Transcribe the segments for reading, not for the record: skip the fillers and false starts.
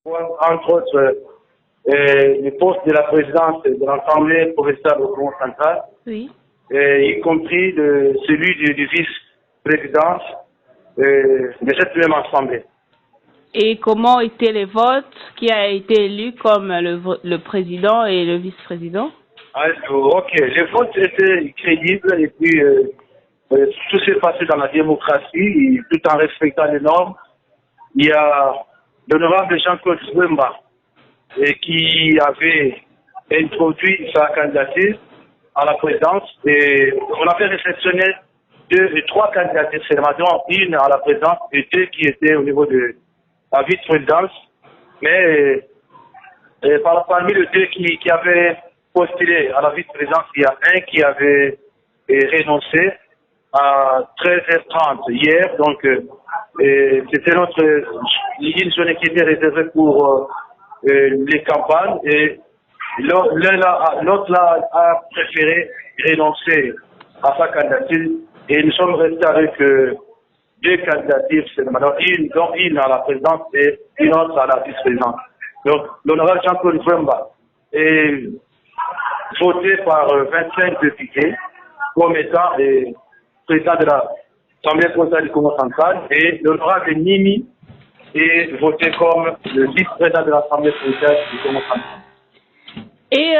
Entre autres, le poste de la présidence de l'Assemblée provinciale au Congo central, Oui. Y compris celui du vice-présidence de cette même Assemblée. Et comment étaient les votes? Qui a été élu comme le président et le vice-président? Alors, ok, les votes étaient crédibles et puis tout s'est passé dans la démocratie, tout en respectant les normes. Il y a l'honorable Jean-Claude Zwemba qui avait introduit sa candidature à la présidence et on avait réceptionné trois candidatures seulement, dont une à la présidence et deux qui étaient au niveau de la vice-présidence. Mais parmi les deux qui avaient postulé à la vice-présidence, il y a un qui avait renoncé à 13h30 hier. Donc, c'était une journée qui était réservée pour les campagnes. Et l'autre a préféré renoncer à sa candidature. Et nous sommes restés avec deux candidatures, dont une à la présidence et une autre à la vice-présidence. Donc, l'honorable Jean-Claude Zwemba est voté par 25 députés comme étant président de l'Assemblée provinciale du Congo central et l'honorable Nimi est voté comme le vice-président de l'Assemblée provinciale du Congo central. Et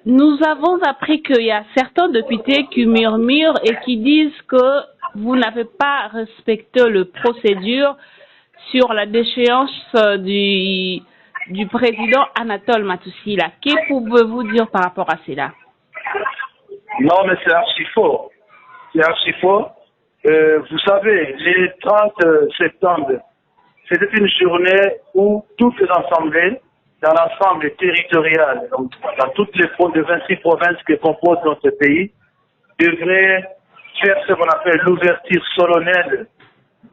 nous avons appris qu'il y a certains députés qui murmurent et qui disent que vous n'avez pas respecté la procédure sur la déchéance du président Anatole Matussila. Que pouvez-vous dire par rapport à cela? Non, mais c'est archi faux. C'est archi faux. Vous savez, le 30 septembre, c'était une journée où toutes les assemblées, dans l'ensemble territorial, donc dans toutes les 26 provinces que compose notre pays, devraient faire ce qu'on appelle l'ouverture solennelle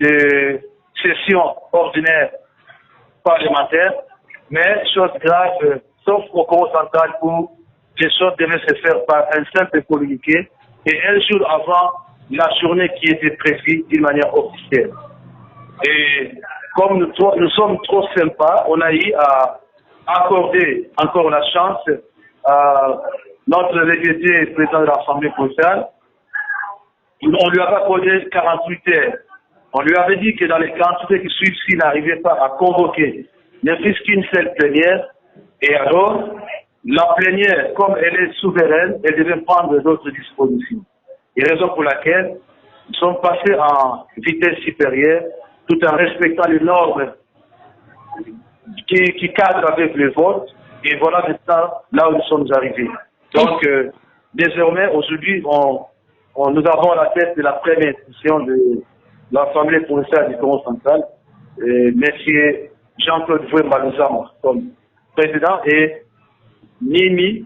de sessions ordinaires parlementaires. Mais, chose grave, sauf au Congo central où les choses devaient se faire par un simple communiqué et un jour avant la journée qui était prévue d'une manière officielle. Et comme nous sommes trop sympas, on a eu à accorder encore la chance à notre député président de l'Assemblée provinciale. On lui avait accordé 48 heures. On lui avait dit que dans les 48 heures qui suivent, s'il n'arrivait pas à convoquer ne fût qu'une seule plénière, et alors, la plénière, comme elle est souveraine, elle devait prendre d'autres dispositions. Et raison pour laquelle nous sommes passés en vitesse supérieure, tout en respectant les normes qui cadrent avec le vote. Et voilà maintenant là où nous sommes arrivés. Donc, désormais, aujourd'hui, nous avons la tête de la première session de l'Assemblée provinciale du Congo central, Monsieur Jean-Claude Zwemba comme président et Nimi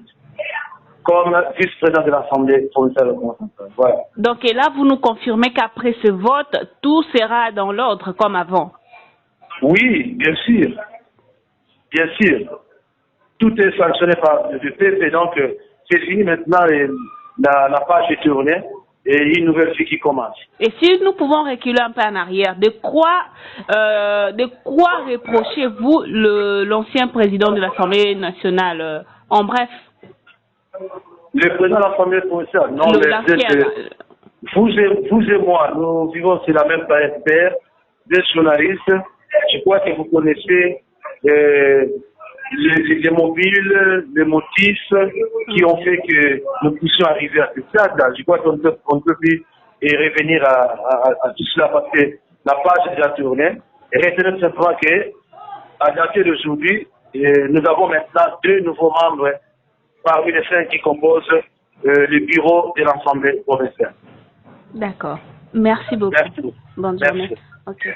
comme vice-président de l'Assemblée provinciale du Congo central. Voilà. Donc, et là, vous nous confirmez qu'après ce vote, tout sera dans l'ordre comme avant? Oui, bien sûr. Bien sûr. Tout est sanctionné par le PP, donc c'est fini maintenant, la page est tournée et une nouvelle vie qui commence. Et si nous pouvons reculer un peu en arrière, de quoi reprochez-vous l'ancien président de l'Assemblée nationale, en bref? Le président de l'Assemblée provinciale, non, vous et moi, nous vivons sur la même planète Terre, des journalistes. Je crois que vous connaissez les mobiles, les motifs qui ont fait que nous puissions arriver à ce stade-là. Je crois qu'on ne peut plus revenir à tout cela parce que la page est déjà tournée. Et retenez simplement qu'à dater d'aujourd'hui, nous avons maintenant deux nouveaux membres parmi les 5 qui composent le bureau de l'Assemblée provinciale. D'accord. Merci beaucoup. Merci. Bonne journée. Merci. Ok.